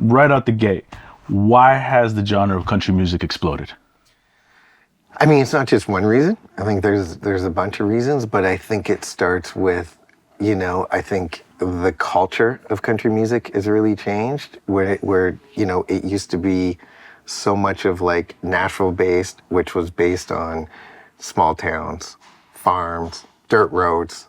right out the gate, why has the genre of country music exploded? I mean, it's not just one reason. I think there's a bunch of reasons, but I think it starts with, I think the culture of country music has really changed, where it used to be so much of like Nashville based, which was based on small towns, farms, dirt roads,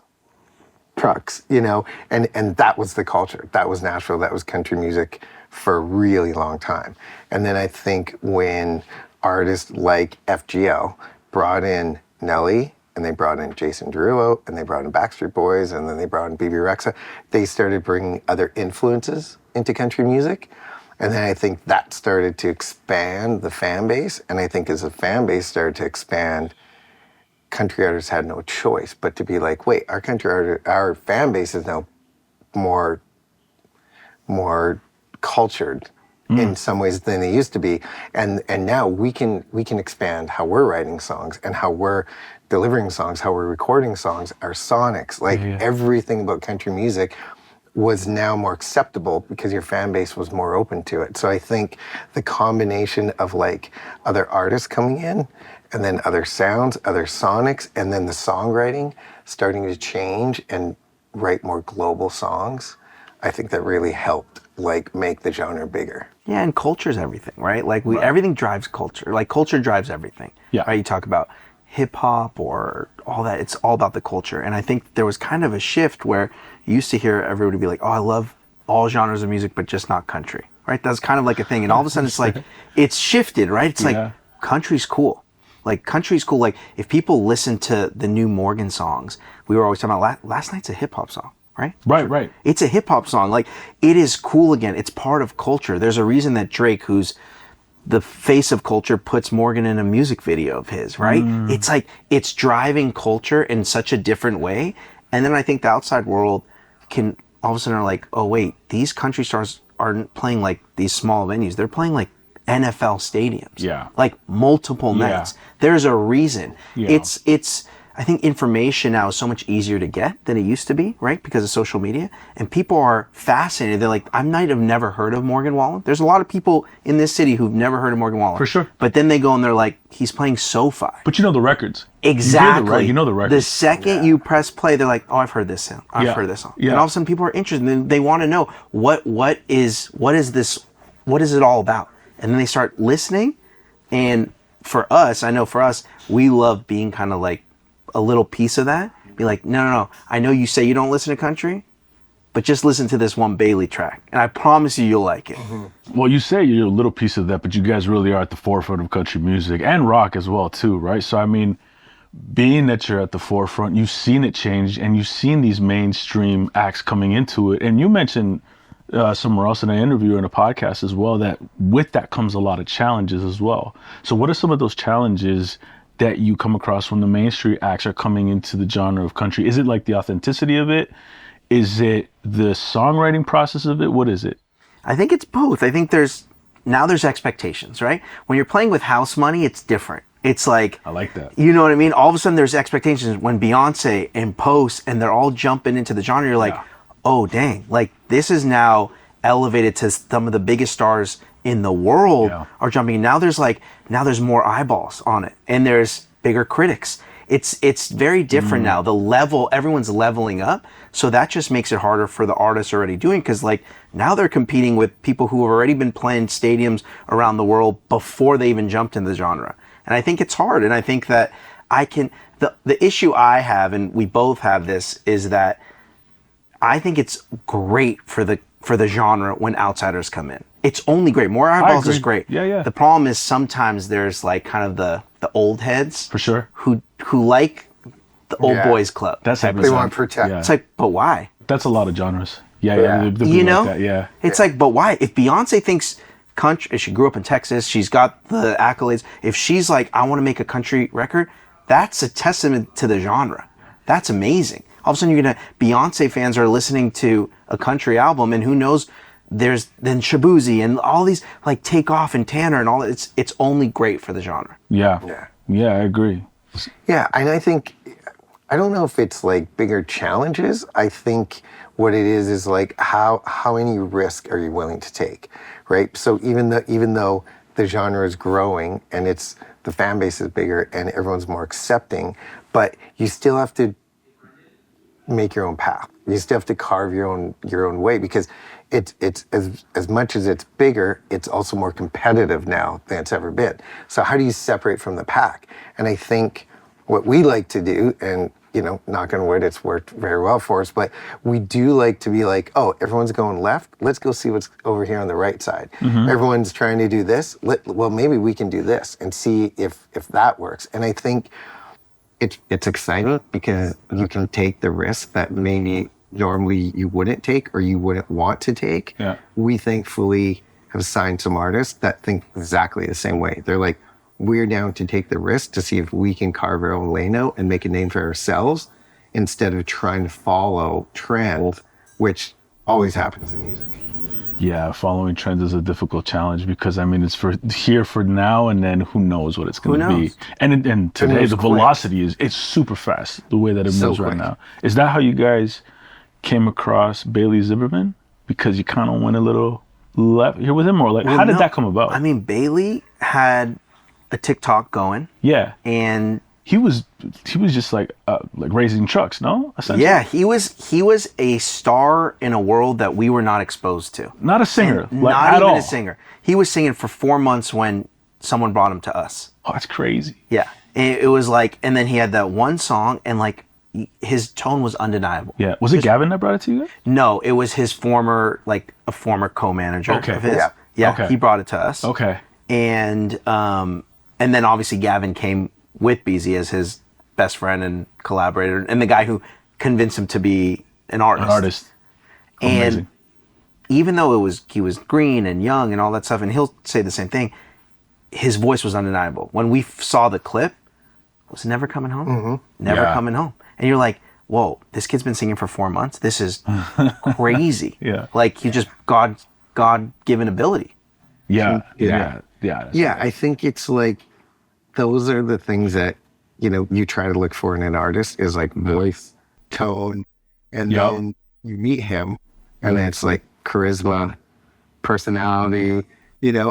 trucks, and that was the culture. That was Nashville. That was country music for a really long time. And then I think when artists like FGL brought in Nelly, and they brought in Jason Derulo, and they brought in Backstreet Boys, and then they brought in BB Rexa, they started bringing other influences into country music. And then I think that started to expand the fan base. And I think as the fan base started to expand, country artists had no choice but to be like, wait, our fan base is now more cultured in some ways than they used to be, and now we can expand how we're writing songs and how we're delivering songs, how we're recording songs, our sonics, everything about country music was now more acceptable because your fan base was more open to it. So I think the combination of like other artists coming in, and then other sounds, other sonics, and then the songwriting starting to change and write more global songs, I think that really helped like make the genre bigger. Yeah, and culture's everything, right? Like everything drives culture. Like culture drives everything. Yeah. Right? You talk about hip hop or all that. It's all about the culture. And I think there was kind of a shift where you used to hear everybody be like, "Oh, I love all genres of music, but just not country." Right? That's kind of like a thing. And all of a sudden, it's like it's shifted, right? It's like country's cool. Like country's cool. Like if people listen to the new Morgan songs, we were always talking about last night's a hip hop song. Right? Right. It's a hip hop song. Like it is cool again. It's part of culture. There's a reason that Drake, who's the face of culture, puts Morgan in a music video of his, right? It's like it's driving culture in such a different way. And then I think the outside world can all of a sudden are like, oh wait, these country stars aren't playing like these small venues. They're playing like NFL stadiums. Yeah. Like multiple nights. There's a reason. Yeah. It's I think information now is so much easier to get than it used to be, right? Because of social media. And people are fascinated. They're like, I might have never heard of Morgan Wallen. There's a lot of people in this city who've never heard of Morgan Wallen. For sure. But then they go and they're like, he's playing SoFi. But you know the records. Exactly. You know the records. The second you press play, they're like, oh, I've heard this song. I've heard this song. Yeah. And all of a sudden people are interested. And they want to know what is this, what is it all about? And then they start listening. And for us, I know for us, we love being kind of like a little piece of that. Be like, no. I know you say you don't listen to country, but just listen to this one Bailey track. And I promise you'll like it. Mm-hmm. Well, you say you're a little piece of that, but you guys really are at the forefront of country music and rock as well too, right? So I mean, being that you're at the forefront, you've seen it change and you've seen these mainstream acts coming into it. And you mentioned somewhere else in an interview or in a podcast as well, that with that comes a lot of challenges as well. So what are some of those challenges that you come across when the mainstream acts are coming into the genre of country? Is it like the authenticity of it? Is it the songwriting process of it? What is it? I think it's both. I think there's expectations, right? When you're playing with house money, it's different. It's like, I like that. You know what I mean? All of a sudden there's expectations. When Beyoncé and Post and they're all jumping into the genre, you're like, oh dang, like this is now elevated to some of the biggest stars in the world are jumping. Now there's more eyeballs on it and there's bigger critics. It's very different now. The level, everyone's leveling up. So that just makes it harder for the artists already doing, because like now they're competing with people who have already been playing stadiums around the world before they even jumped into the genre. And I think it's hard. And I think that the issue I have, and we both have this, is that I think it's great for the genre when outsiders come in. It's only great. More eyeballs is great. Yeah. The problem is sometimes there's like kind of the old heads, for sure, who like the old boys club. That's they want to protect. It's like, but why? That's a lot of genres. Yeah. You know, like that, it's like, but why? If Beyonce thinks country, she grew up in Texas, she's got the accolades. If she's like, I want to make a country record, that's a testament to the genre. That's amazing. All of a sudden, Beyonce fans are listening to a country album, and who knows? There's then Shabuzi and all these like Takeoff and Tanner and all that. It's only great for the genre. Yeah, I agree. Yeah, and I think I don't know if it's like bigger challenges. I think what it is like how any risk are you willing to take, right? So even though the genre is growing and the fan base is bigger and everyone's more accepting, but you still have to make your own path. You still have to carve your own way, because it's as much as it's bigger, it's also more competitive now than it's ever been. So how do you separate from the pack? And I think what we like to do, and knock on wood, it's worked very well for us, but we do like to be like, oh, everyone's going left, let's go see what's over here on the right side. Everyone's trying to do this, well, maybe we can do this and see if that works. And I think it's exciting because you can take the risk that maybe normally you wouldn't take or you wouldn't want to take. Yeah. We thankfully have signed some artists that think exactly the same way. They're like, we're down to take the risk to see if we can carve our own lane out and make a name for ourselves instead of trying to follow trend, which always happens in music. Yeah, following trends is a difficult challenge because it's for here for now, and then who knows what it's going to be. And today the velocity it's super fast the way that it moves right now. Is that how you guys came across Bailey Zimmerman? Because you kind of went a little left here with him, or like how did that come about? Bailey had a TikTok going. Yeah, and he was just like raising trucks, no? Essentially. Yeah, he was a star in a world that we were not exposed to. Not a singer, not even a singer. He was singing for 4 months when someone brought him to us. Oh, that's crazy. Yeah, it was like, and then he had that one song, and like his tone was undeniable. Yeah, was it Gavin that brought it to you guys? No, it was his former co-manager of his. Yeah, okay. He brought it to us. Okay, and then obviously Gavin came with Beezy as his best friend and collaborator, and the guy who convinced him to be an artist. Amazing. And even though he was green and young and all that stuff, and he'll say the same thing, his voice was undeniable. When we saw the clip, was Never Coming Home? Never Coming Home. And you're like, whoa, this kid's been singing for 4 months. This is crazy. Yeah. Like he just God-given ability. Yeah. I think it's like, those are the things that, you try to look for in an artist is like voice, tone, and then you meet him and then it's like charisma, personality,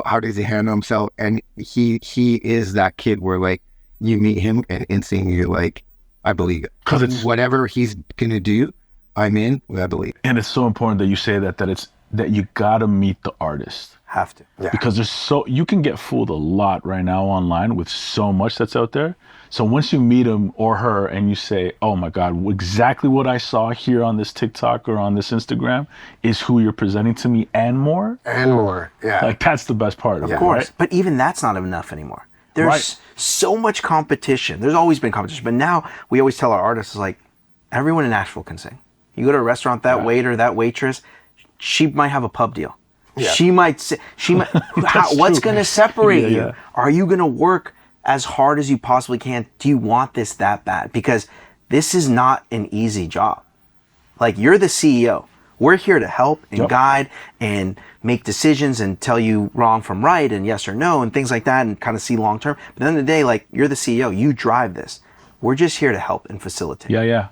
how does he handle himself? And he is that kid where like you meet him and instantly you're like, I believe it. Because it's whatever he's going to do, I'm in, I believe it. And it's so important that you say that you gotta meet the artist. Have to. Yeah. Because you can get fooled a lot right now online with so much that's out there. So once you meet him or her and you say, oh my God, exactly what I saw here on this TikTok or on this Instagram is who you're presenting to me and more. And more, yeah. Like that's the best part of it. Of course. Right? But even that's not enough anymore. There's so much competition. There's always been competition. But now we always tell our artists, like, everyone in Nashville can sing. You go to a restaurant, that waiter, that waitress, she might have a pub deal. Yeah. She might. What's going to separate you? Are you going to work as hard as you possibly can? Do you want this that bad? Because this is not an easy job. Like, you're the CEO. We're here to help and guide and make decisions and tell you wrong from right and yes or no and things like that and kind of see long term. But at the end of the day, like, you're the CEO. You drive this. We're just here to help and facilitate. Yeah.